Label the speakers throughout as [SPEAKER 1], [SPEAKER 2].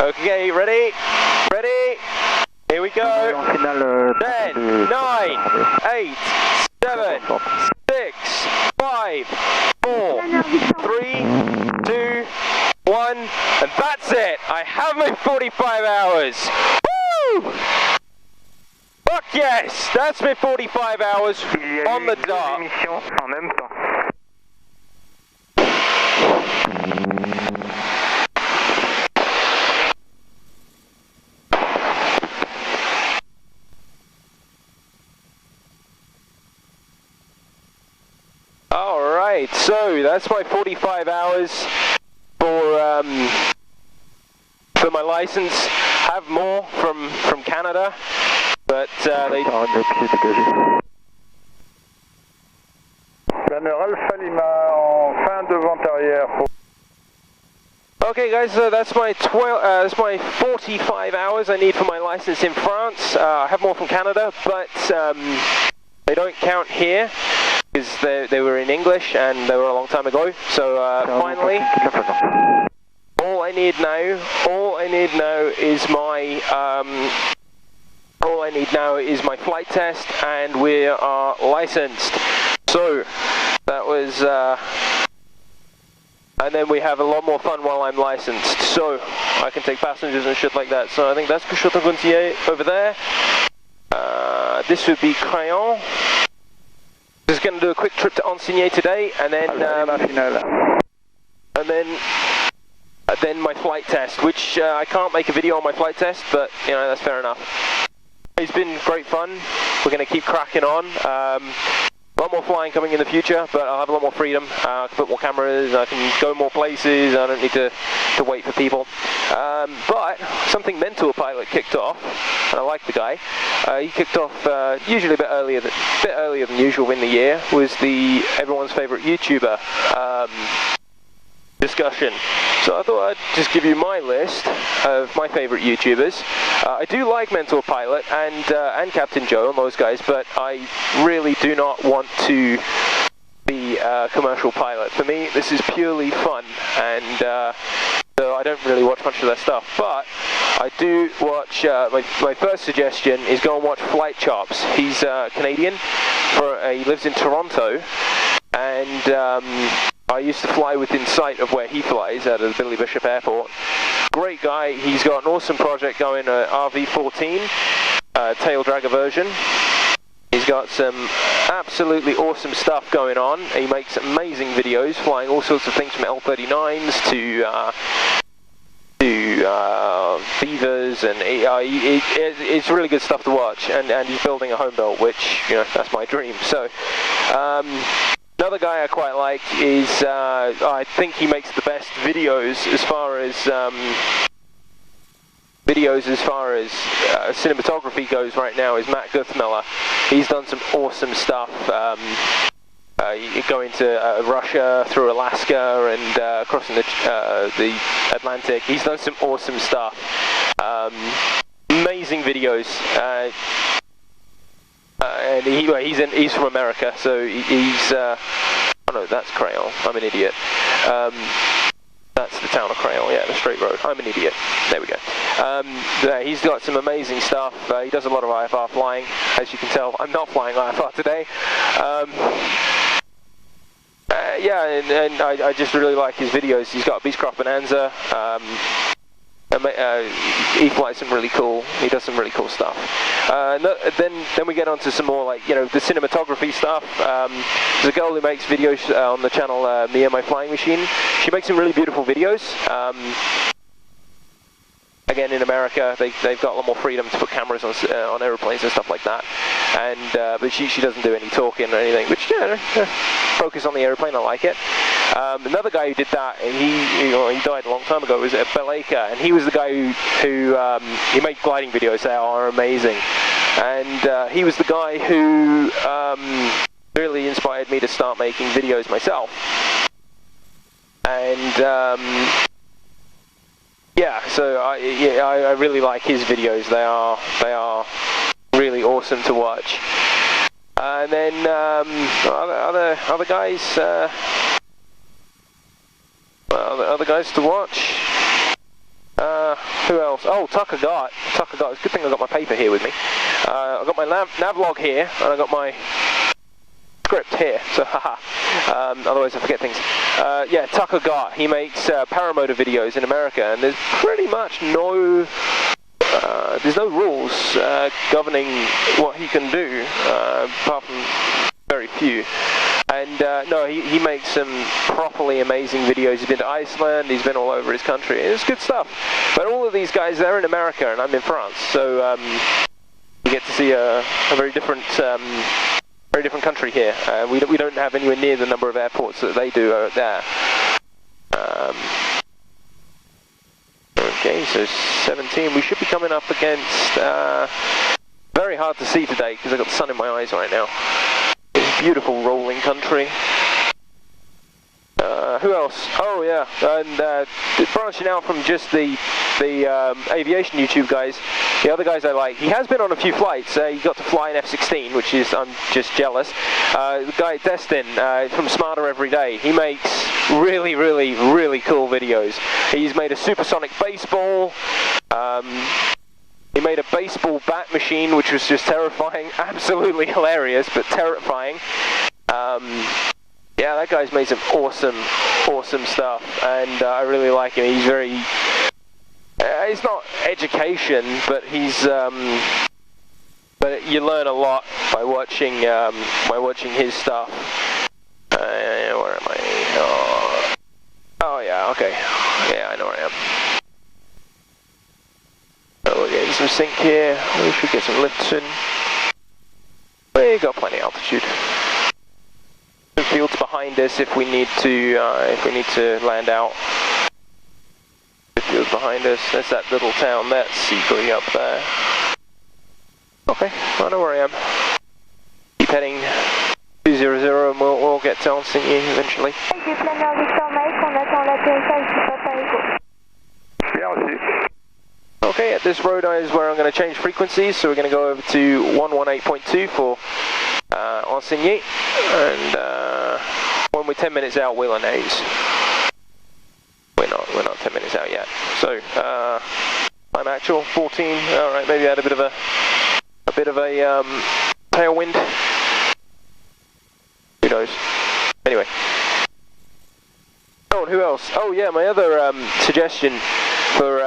[SPEAKER 1] Okay, ready? Ready? Here we go. 10, 9, 8, 7, 6, 5, 4, 3, 2, 1, and that's it. I have my 45 hours. Woo! Fuck yes, that's my 45 hours on the dot. Alright, so that's my 45 hours for my license. Have more from Canada, but they...
[SPEAKER 2] Planeur Alpha Lima en fin de vente arrière.
[SPEAKER 1] Okay guys, so that's my 45 hours I need for my license in France. I have more from Canada, but they don't count here because they were in English and they were a long time ago. So finally, all I need now is my flight test, and we are licensed. So that was, and then we have a lot more fun while I'm licensed. So I can take passengers and shit like that. So I think that's Cochotin-Gonthier over there. This would be Crayon. Just going to do a quick trip to Ansigné today, and then my flight test, which I can't make a video on my flight test, but you know, that's fair enough. It's been great fun. We're going to keep cracking on. A lot more flying coming in the future, but I'll have a lot more freedom. I can put more cameras, I can go more places, I don't need to wait for people. But something Mentor Pilot kicked off, and I like the guy. He kicked off usually a bit earlier than usual in the year, was the everyone's favourite YouTuber discussion. So I thought I'd just give you my list of my favourite YouTubers. I do like Mentor Pilot and Captain Joe and those guys, but I really do not want to be a commercial pilot. For me, this is purely fun, and so I don't really watch much of their stuff. But I do watch. My first suggestion is go and watch Flight Chops. He's Canadian. He lives in Toronto, and I used to fly within sight of where he flies out of the Billy Bishop Airport. Great guy. He's got an awesome project going, RV14, tail dragger version. He's got some absolutely awesome stuff going on. He makes amazing videos, flying all sorts of things from L39s to Beavers, and it's really good stuff to watch. And he's building a home built, which, you know, that's my dream. So. Another guy I quite like is, I think he makes the best videos as far as cinematography goes right now, is Matt Guthmiller. He's done some awesome stuff. Going to Russia, through Alaska, and crossing the Atlantic. He's done some awesome stuff. Amazing videos. And he's from America, so he's, oh no, that's Crayon, I'm an idiot. That's the town of Crayon, yeah, the straight road, I'm an idiot, there we go. He's got some amazing stuff. He does a lot of IFR flying, as you can tell. I'm not flying IFR today. Yeah, and I just really like his videos. He's got Beechcraft Bonanza. He flies some really cool. He does some really cool stuff. Then we get on to some more, like, you know, the cinematography stuff. There's a girl who makes videos on the channel Mia My Flying Machine. She makes some really beautiful videos. Again, in America, they've got a lot more freedom to put cameras on aeroplanes and stuff like that. And but she doesn't do any talking or anything. Which, yeah, focus on the airplane. I like it. Another guy who did that, and he died a long time ago, was Belaker, and he was the guy who he made gliding videos that are amazing. And he was the guy who really inspired me to start making videos myself. And yeah, so I really like his videos. They are really awesome to watch. And then other guys, other guys to watch. Who else? Oh, Tucker Gart. It's a good thing I got my paper here with me. I got my nav log here, and I got my script here, so haha. Otherwise I forget things. Yeah, Tucker Gart, he makes paramotor videos in America, and there's pretty much no rules governing what he can do, apart from very few. And no, he makes some properly amazing videos. He's been to Iceland, he's been all over his country. It's good stuff. But all of these guys, they're in America, and I'm in France, so you get to see a very different country here. We don't have anywhere near the number of airports that they do out there. Okay, so 17. We should be coming up against. Very hard to see today because I've got the sun in my eyes right now. It's beautiful rolling country. Who else? Oh yeah, and branching out from just the aviation YouTube guys, the other guys I like. He has been on a few flights. He got to fly an F-16, which is, I'm just jealous. The guy Destin from Smarter Every Day, he makes really, really, really cool videos. He's made a supersonic baseball. He made a baseball bat machine, which was just terrifying. Absolutely hilarious, but terrifying. Yeah, that guy's made some awesome stuff, and I really like him. He's very, it's not education, but he's, but you learn a lot by watching his stuff. Where am I? Oh yeah, okay. Yeah, I know where I am. Oh, we're getting some sync here. We should get some lift soon. We got plenty of altitude. Fields behind us if we need to land out. The fields behind us. There's that little town. That's Seabury up there. Okay, I know where I am. Keep heading 200 and we'll get to Helsinki eventually. Okay, at this road is where I'm going to change frequencies, so we're going to go over to 118.2 for Helsinki, and when we're 10 minutes out, we'll announce. We're not 10 minutes out yet. So I'm actual 14. All right, maybe I had a bit of a tailwind. Who knows? Anyway. Oh, and who else? Oh yeah, my other suggestion for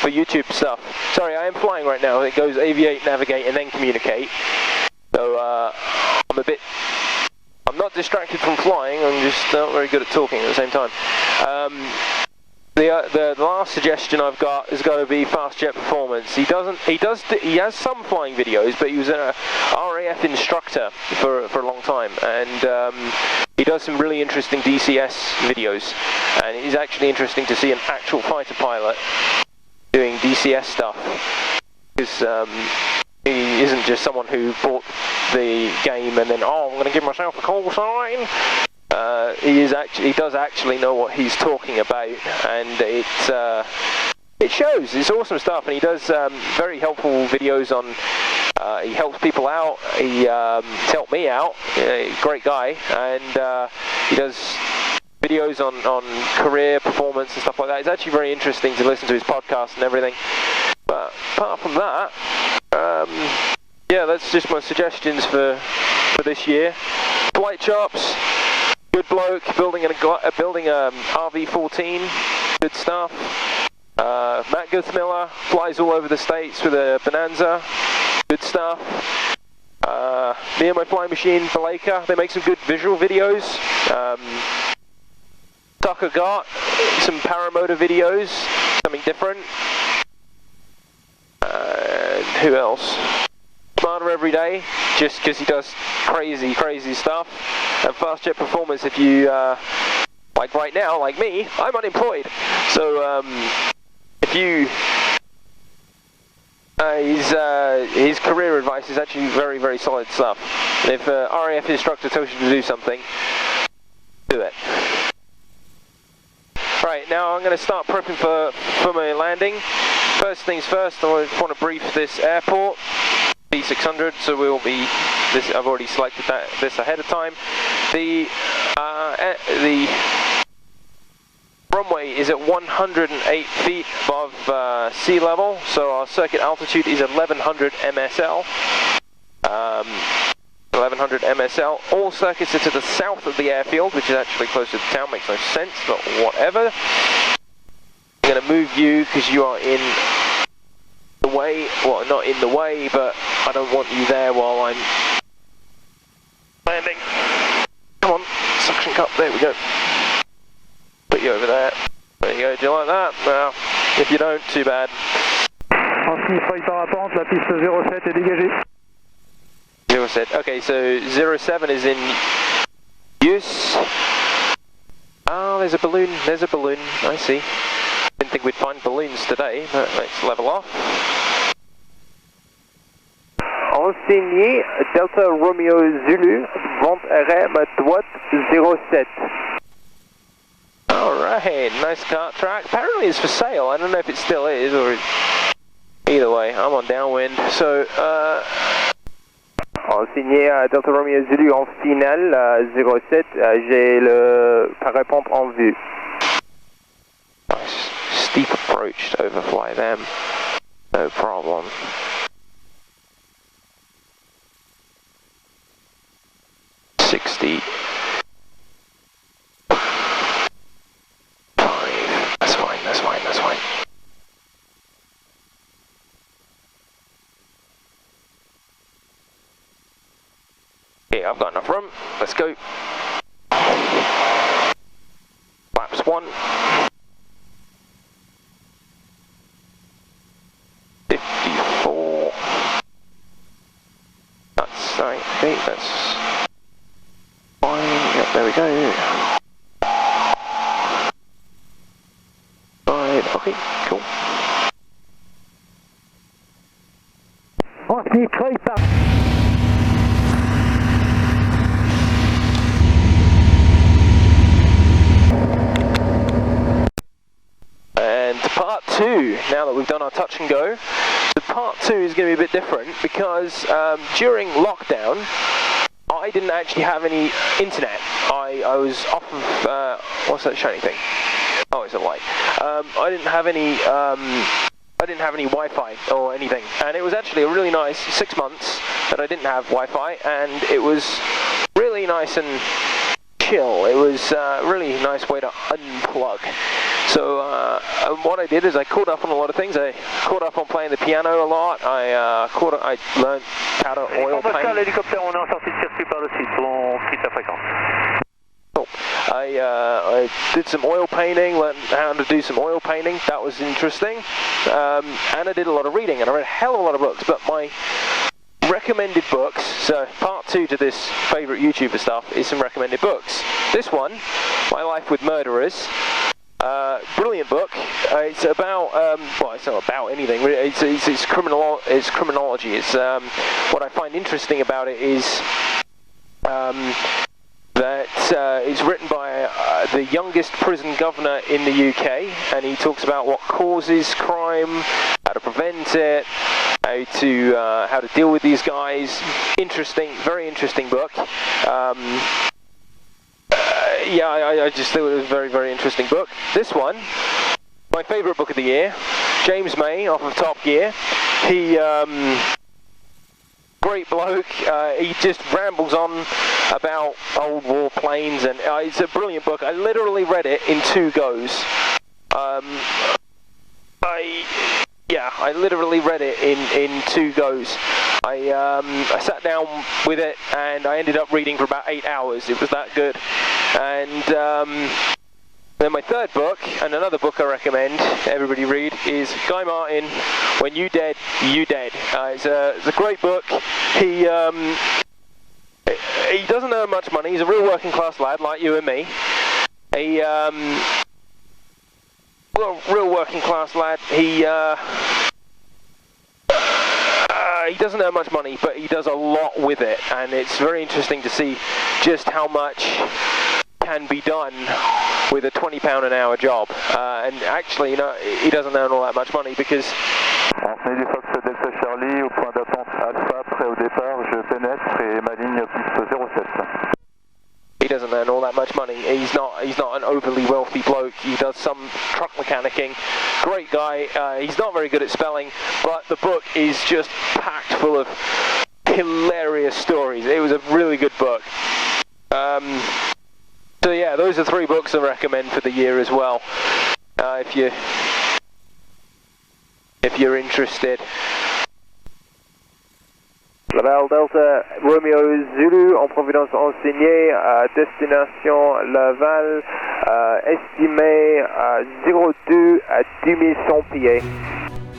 [SPEAKER 1] YouTube stuff. Sorry, I am flying right now. It goes aviate, navigate, and then communicate. So I'm not distracted from flying. I'm just not very good at talking at the same time. The last suggestion I've got is got to be Fast Jet Performance. He has some flying videos, but he was a RAF instructor for a long time, and he does some really interesting DCS videos. And it is actually interesting to see an actual fighter pilot doing DCS stuff, because he isn't just someone who bought the game and then, oh, I'm going to give myself a call sign. He does actually know what he's talking about, and it shows. It's awesome stuff, and he does very helpful videos on. He helps people out. He's helped me out. Great guy, and he does videos on career performance and stuff like that. It's actually very interesting to listen to his podcast and everything. But apart from that, yeah, that's just my suggestions for this year. Flight Chops, good bloke, building a RV-14, good stuff. Matt Guthmiller flies all over the States with a Bonanza, good stuff. Me and my flying machine, Baleka, they make some good visual videos. Tucker Gart, some paramotor videos, something different. Who else? Smarter Every Day, just because he does crazy stuff. And Fast Jet Performance, if you, like right now, like me, I'm unemployed. So, if you, his career advice is actually very solid stuff. And if a RAF instructor tells you to do something, do it. Right, now I'm going to start prepping for my landing. First things first, I want to brief this airport, B600, so we'll be, I've already selected this ahead of time. The runway is at 108 feet above sea level, so our circuit altitude is 1100 MSL. 1100 MSL. All circuits are to the south of the airfield, which is actually closer to town. Makes no sense, but whatever. I'm going to move you because you are in the way. Well, not in the way, but I don't want you there while I'm landing. Come on, suction cup. There we go. Put you over there. There you go. Do you like that? Well, if you don't, too bad.
[SPEAKER 2] Transmis feuille par apparente, la piste 07 est dégagée.
[SPEAKER 1] 07. Okay, so 07 is in use. Oh, there's a balloon. There's a balloon. I see. Didn't think we'd find balloons today, but let's level off.
[SPEAKER 3] Enseigné Delta Romeo Zulu, vente RM à droite 07.
[SPEAKER 1] Alright, nice kart track. Apparently it's for sale. I don't know if it still is or either way. I'm on downwind, so
[SPEAKER 3] Enseigné Delta Romeo Zulu en finale 07, j'ai le parapente en vue.
[SPEAKER 1] Nice steep approach to overfly them. No problem. $60. That's fine, that's fine, that's fine. Okay, I've got enough room. Let's go. Flaps 1. 54. That's right. Okay, that's fine. Yep, there we go. Right, okay, cool.
[SPEAKER 2] Transmis feuille par...
[SPEAKER 1] And part 2, now that we've done our touch and go, the part 2 is going to be a bit different because during lockdown I didn't actually have any internet. I was off of, what's that shiny thing? Oh, it's a light. I didn't have any Wi-Fi or anything, and it was actually a really nice 6 months that I didn't have Wi-Fi, and it was really nice and chill. It was a really nice way to unplug. So what I did is I caught up on a lot of things. I caught up on playing the piano a lot. I learned how to oil paint.
[SPEAKER 2] L'hélicoptère, on est en sortie de circuit par le site, on quitte la fréquence.
[SPEAKER 1] Cool. I did some oil painting, learned how to do some oil painting. That was interesting. And I did a lot of reading, and I read a hell of a lot of books. But my recommended books, so part 2 to this favourite YouTuber stuff is some recommended books. This one, My Life with Murderers. Brilliant book. It's about, well, it's not about anything. It's criminology. It's what I find interesting about it is that it's written by the youngest prison governor in the UK, and he talks about what causes crime, how to prevent it, how to deal with these guys. Interesting, very interesting book. Yeah, I just thought it was a very, very interesting book. This one, my favourite book of the year, James May off of Top Gear. He, great bloke, he just rambles on about old war planes, and it's a brilliant book. I literally read it in 2 goes. I literally read it in 2 goes. I sat down with it and I ended up reading for about 8 hours. It was that good. And then my third book, and another book I recommend everybody read, is Guy Martin, When You Dead, You Dead. It's a great book. He doesn't earn much money. He's a real working class lad like you and me. He real working class lad. He doesn't earn much money, but he does a lot with it, and it's very interesting to see just how much can be done with a £20 an hour job. And actually, you know, he doesn't earn all that much money because...
[SPEAKER 2] Enseigné du Fox Delta Charlie, au point d'attente Alpha, prêt au départ, je pénètre et ma ligne piste 07.
[SPEAKER 1] He doesn't earn all that much money. He's not an overly wealthy bloke. He does some truck mechanicking. Great guy. He's not very good at spelling, but the book is just packed full of hilarious stories. It was a really good book. So yeah, those are 3 books I recommend for the year as well. If you're interested.
[SPEAKER 3] Laval Delta Romeo Zulu en Providence enseigné à destination Laval, estimé à 02 à 2100 pieds.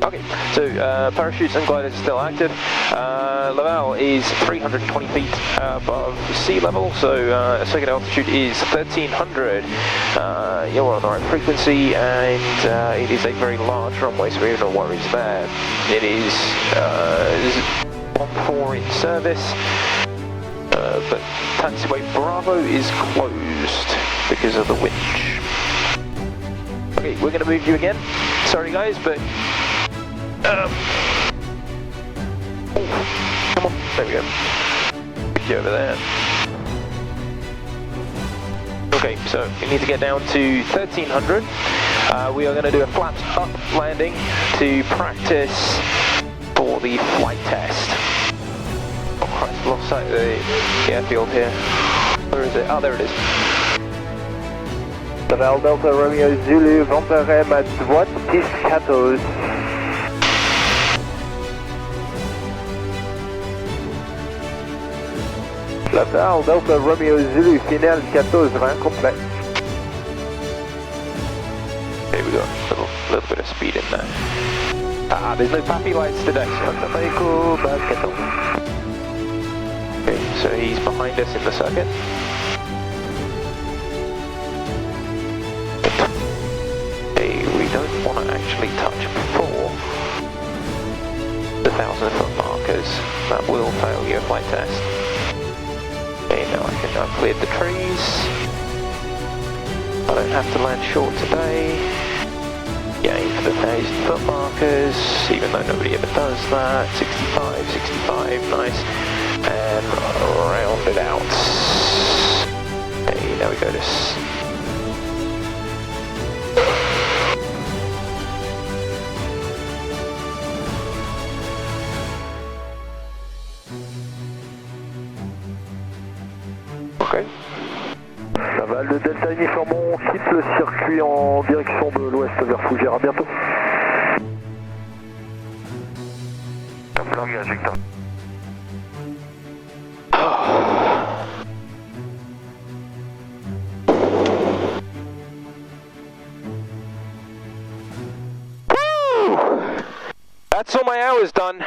[SPEAKER 1] Okay, so parachutes and gliders are still active. Laval is 320 feet above sea level, so circuit altitude is 1300. You're on the right frequency, and it is a very large runway, so we have no worries there. It is 14 in service, but taxiway Bravo is closed because of the winch. Okay, we're going to move you again. Sorry guys, but oh, come on, there we go. Put you over there. Okay, so we need to get down to 1300. We are going to do a flaps up landing to practice for the flight test. Oh Christ, lost sight of the airfield here. Where is it? Oh, there it is.
[SPEAKER 3] Laval Delta Romeo Zulu, vent à rem à droite, piste 14. Laval Delta Romeo Zulu, final 14, vent complet.
[SPEAKER 1] Okay, we got a little bit of speed in there. Ah, there's no PAPI lights today. Okay, so he's behind us in the circuit. Okay, we don't want to actually touch before the 1,000-foot markers. That will fail your flight test. Okay, now I've cleared the trees. I don't have to land short today. Yeah, aim for the 1,000-foot markers, even though nobody ever does that. 65, 65, nice. And round it out. Okay, now we go to... Okay.
[SPEAKER 2] Laval, le Delta Uniforme, on quitte le circuit en direction de l'ouest vers Fougères. À bientôt. Langage, Victor.
[SPEAKER 1] That's all my hours done.